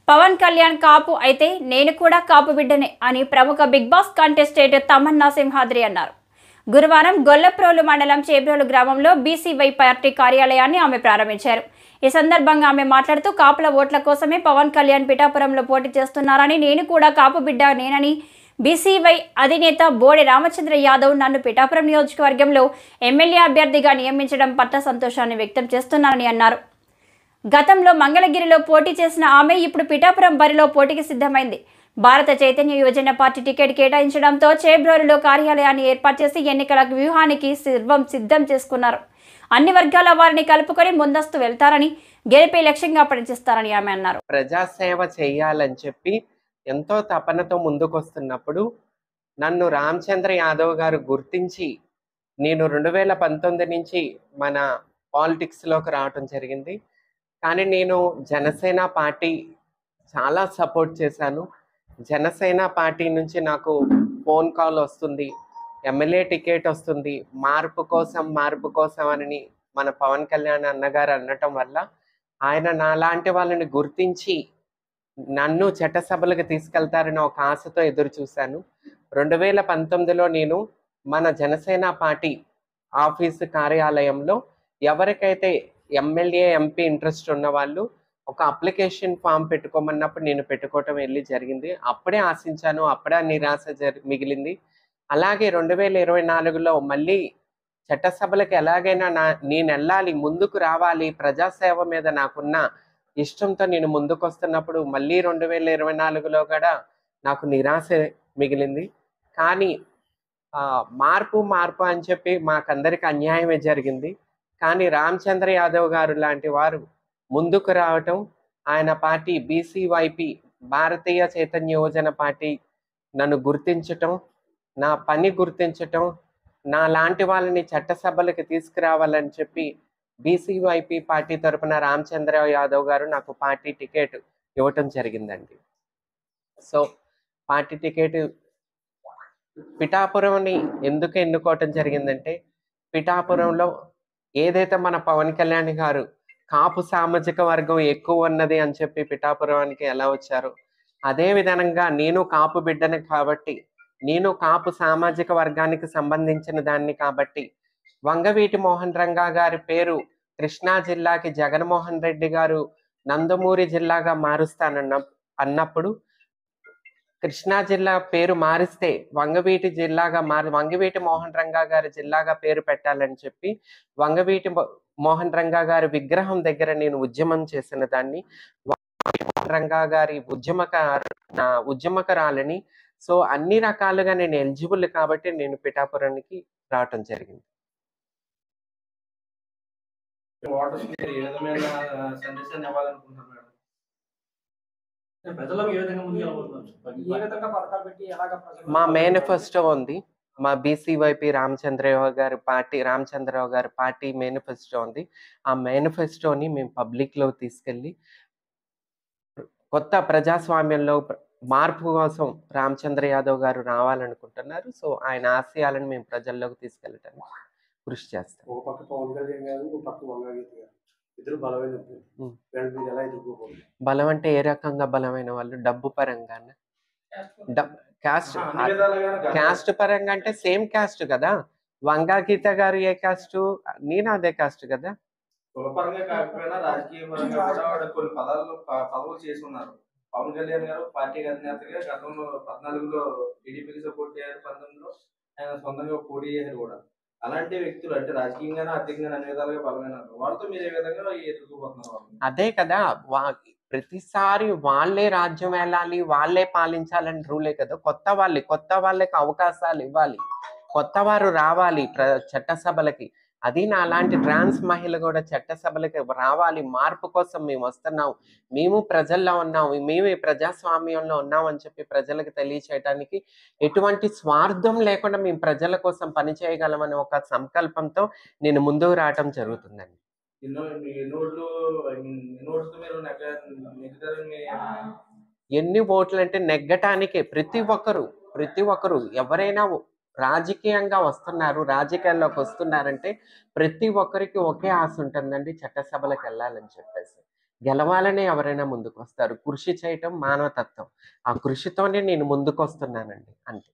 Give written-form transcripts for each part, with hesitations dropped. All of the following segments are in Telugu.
పవన్ కళ్యాణ్ కాపు అయితే నేను కూడా కాపు బిడ్డనే అని ప్రముఖ Bigg Boss contestant Tamanna Simhadri అన్నారు. గురువారం గొల్లప్రోలు మండలం చేబ్రోలు గ్రామంలో బీసీవై పార్టీ కార్యాలయాన్ని ఆమె ప్రారంభించారు. ఈ సందర్భంగా ఆమె మాట్లాడుతూ కాపుల ఓట్ల కోసమే పవన్ కళ్యాణ్ పిఠాపురంలో పోటీ చేస్తున్నారని, నేను కూడా కాపు బిడ్డ నేనని, బీసీవై అధినేత బోడి రామచంద్ర యాదవ్ నన్ను పిఠాపురం నియోజకవర్గంలో ఎమ్మెల్యే అభ్యర్థిగా నియమించడం పట్ల సంతోషాన్ని వ్యక్తం చేస్తున్నారని అన్నారు. గతంలో మంగళగిరిలో పోటీ చేసిన ఆమె ఇప్పుడు పిఠాపురం బరిలో పోటీకి సిద్ధమైంది. భారత చైతన్య యువజన పార్టీ టికెట్ కేటాయించడంతో చేబ్రోలులో కార్యాలయాన్ని ఏర్పాటు చేసి ఎన్నికల వ్యూహానికి సిద్ధం చేసుకున్నారు. అన్ని వర్గాల వారిని కలుపుకొని ముందస్తు వెళ్తారని, గెలిపే లక్ష్యంగా పనిచేస్తారని ఆమె అన్నారు. ప్రజాసేవ చేయాలని చెప్పి ఎంతో తపనతో ముందుకొస్తున్నప్పుడు నన్ను రామచంద్ర యాదవ్ గారు గుర్తించి నేను 2019 నుంచి మన పాలిటిక్స్లోకి రావటం జరిగింది. కానీ నేను జనసేన పార్టీ చాలా సపోర్ట్ చేశాను. జనసేన పార్టీ నుంచి నాకు ఫోన్ కాల్ వస్తుంది, ఎమ్మెల్యే టికెట్ వస్తుంది, మార్పు కోసం అని మన పవన్ కళ్యాణ్ అన్నగారు అనటం వల్ల ఆయన నాలాంటి వాళ్ళని గుర్తించి నన్ను చట్టసభలకు తీసుకెళ్తారని ఒక ఆశతో ఎదురు చూశాను. 2019లో నేను మన జనసేన పార్టీ ఆఫీసు కార్యాలయంలో ఎవరికైతే ఎమ్మెల్యే ఎంపీ ఇంట్రెస్ట్ ఉన్న వాళ్ళు ఒక అప్లికేషన్ ఫామ్ పెట్టుకోమన్నప్పుడు నేను పెట్టుకోవటం వెళ్ళి జరిగింది. అప్పుడే ఆశించాను, అప్పుడే నిరాశ మిగిలింది. అలాగే 2024లో మళ్ళీ చట్టసభలకు ఎలాగైనా నేను వెళ్ళాలి, ముందుకు రావాలి, ప్రజాసేవ మీద నాకున్న ఇష్టంతో నేను ముందుకు వస్తున్నప్పుడు మళ్ళీ 2024లో కూడా నాకు నిరాశ మిగిలింది. కానీ మార్పు అని చెప్పి మాకందరికి అన్యాయమే జరిగింది. కానీ రామచంద్ర యాదవ్ గారు లాంటి వారు ముందుకు రావటం, ఆయన పార్టీ బీసీవైపీ భారతీయ చైతన్య యువజన పార్టీ నన్ను గుర్తించటం, నా పని గుర్తించటం, నా లాంటి వాళ్ళని చట్టసభలకు తీసుకురావాలని చెప్పి బీసీవైపీ పార్టీ తరఫున రామచంద్ర యాదవ్ గారు నాకు పార్టీ టికెట్ ఇవ్వటం జరిగిందండి. సో పార్టీ టికెట్ పిఠాపురంని ఎందుకు ఎన్నుకోవటం జరిగిందంటే, పిఠాపురంలో ఏదైతే మన పవన్ కళ్యాణ్ గారు కాపు సామాజిక వర్గం ఎక్కువ ఉన్నది అని చెప్పి పిఠాపురానికి ఎలా వచ్చారు, అదే విధంగా నేను కాపు బిడ్డని కాబట్టి, నేను కాపు సామాజిక వర్గానికి సంబంధించిన దాన్ని కాబట్టి వంగవీటి మోహన్ రంగా గారి పేరు కృష్ణా జిల్లాకి జగన్మోహన్ రెడ్డి గారు నందమూరి జిల్లాగా అన్నప్పుడు కృష్ణా జిల్లా పేరు మారిస్తే వంగవీటి జిల్లాగా వంగవీటి మోహన్ రంగా గారి జిల్లాగా పేరు పెట్టాలని చెప్పి వంగవీటి మోహన్ రంగా గారి విగ్రహం దగ్గర నేను ఉద్యమం చేసిన దాన్ని, మోహన్ రంగా గారి ఉద్యమకరాలని. సో అన్ని రకాలుగా నేను ఎలిజిబుల్ కాబట్టి నేను పిఠాపురానికి రావటం జరిగింది. మా మేనిఫెస్టో ఉంది, మా బీసీవైపీ రామచంద్రరావు గారి పార్టీ మేనిఫెస్టో ఉంది. ఆ మేనిఫెస్టోని మేము పబ్లిక్లో తీసుకెళ్ళి కొత్త ప్రజాస్వామ్యంలో మార్పు కోసం రామచంద్ర యాదవ్ గారు రావాలనుకుంటున్నారు. సో ఆయన ఆశయాలను మేము ప్రజల్లోకి తీసుకెళ్ళటానికి కృషి చేస్తాం. బలం అంటే ఏ రకంగా బలమైన వాళ్ళు? డబ్బు పరంగా, క్యాస్ట్ పరంగా అంటే సేమ్ క్యాస్ట్ కదా. వంగా గీత గారు ఏ క్యాస్ట్, నేను అదే క్యాస్ట్ కదా. కులపరంగా కాకపోయినా రాజకీయ పరంగా కూడా కొన్ని పదవులు చేసి ఉన్నారు. పవన్ కళ్యాణ్ గారు పార్టీ అధినేతగా గతంలో 14లో టీడీపీకి సపోర్ట్ చేశారు, 19లో ఆయన సొంతంగా పోటీ చేశారు కూడా. అలాంటి వ్యక్తులు అంటే రాజకీయంగానే ఆర్థికంగా అన్ని విధాలుగా బలమైన వాళ్ళతో మీరు ఏ విధంగా ఎదుర్కోబోతున్నారు? అదే కదా, ప్రతిసారి వాళ్ళే రాజ్యం వెళ్ళాలి, వాళ్ళే పాలించాలని రూలే కదా. కొత్త వాళ్ళకి అవకాశాలు ఇవ్వాలి, కొత్త వారు రావాలి చట్టసభలకి. అది నా లాంటి ట్రాన్స్ మహిళ కూడా చట్టసభలకి రావాలి. మార్పు కోసం మేము వస్తున్నాం, మేము ప్రజల్లో ఉన్నాం, మేము ఈ ప్రజాస్వామ్యంలో ఉన్నాం అని చెప్పి ప్రజలకు తెలియచేయడానికి ఎటువంటి స్వార్థం లేకుండా మేము ప్రజల కోసం పనిచేయగలమని ఒక సంకల్పంతో నేను ముందుకు రావటం జరుగుతుందండి. ఎన్ని ఓట్లు అంటే నెగ్గటానికే ప్రతి ఒక్కరు ఎవరైనా రాజకీయంగా వస్తున్నారు, రాజకీయాల్లోకి వస్తున్నారంటే ప్రతి ఒక్కరికి ఒకే ఆశ ఉంటుందండి, చట్టసభలకు వెళ్ళాలని చెప్పేసి. గెలవాలని ఎవరైనా ముందుకు వస్తారు. కృషి చేయటం మానవతత్వం. ఆ కృషితోనే నేను ముందుకు వస్తున్నానండి. అంతే,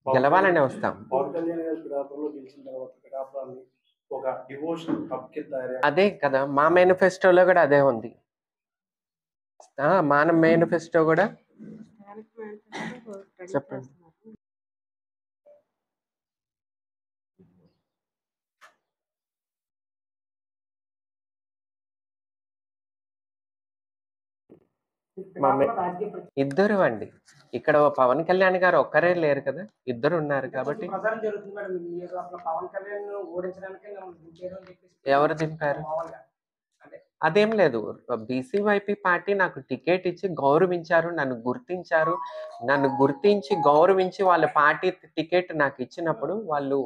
గెలవాలని వస్తాం. పవన్ కళ్యాణ్ గారు పిఠాపురంలో గెలిచిన తర్వాత పిఠాపురాన్ని ఒక డివోషన్ హబ్ కింద అదే కదా మా మేనిఫెస్టోలో కూడా అదే ఉంది. మన మేనిఫెస్టో కూడా చెప్పండి. ఇద్దరు అండి. ఇక్కడ పవన్ కళ్యాణ్ గారు ఒక్కరే లేరు కదా, ఇద్దరు ఉన్నారు కాబట్టి. ఎవరు దింపారు? అదేం లేదు. బీసీవైపీ పార్టీ నాకు టికెట్ ఇచ్చి గౌరవించారు, నన్ను గుర్తించి గౌరవించి వాళ్ళ పార్టీ టికెట్ నాకు ఇచ్చినప్పుడు వాళ్ళు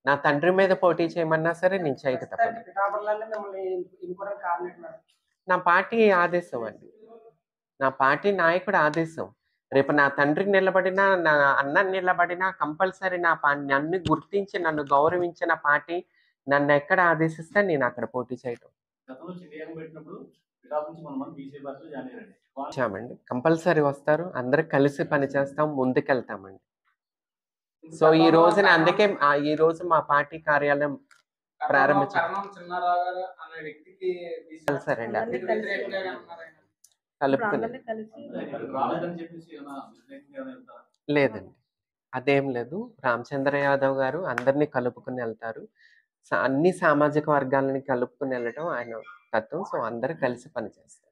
నా తండ్రి మీద పోటీ చేయమన్నా సరే నేను చేయక తప్పదు. నా పార్టీ ఆదేశం అండి, నా పార్టీ నాయకుడు ఆదేశం. రేపు నా తండ్రి నిలబడినా, నా అన్న నిలబడినా కంపల్సరీ నన్ను గుర్తించి నన్ను గౌరవించిన పార్టీ నన్ను ఎక్కడ ఆదేశిస్తే నేను అక్కడ పోటీ చేయటం. వచ్చామండి, కంపల్సరీ వస్తారు, అందరు కలిసి పని చేస్తాం, ముందుకెళ్తామండి. సో ఈ రోజున అందుకే ఈ రోజు మా పార్టీ కార్యాలయం ప్రారంభించారండి. కలుపుకుని లేదండి, అదేం లేదు. రామచంద్ర యాదవ్ గారు అందరినీ కలుపుకుని వెళ్తారు. అన్ని సామాజిక వర్గాలని కలుపుకుని వెళ్ళటం ఆయన తత్వం. సో అందరూ కలిసి పనిచేస్తారు.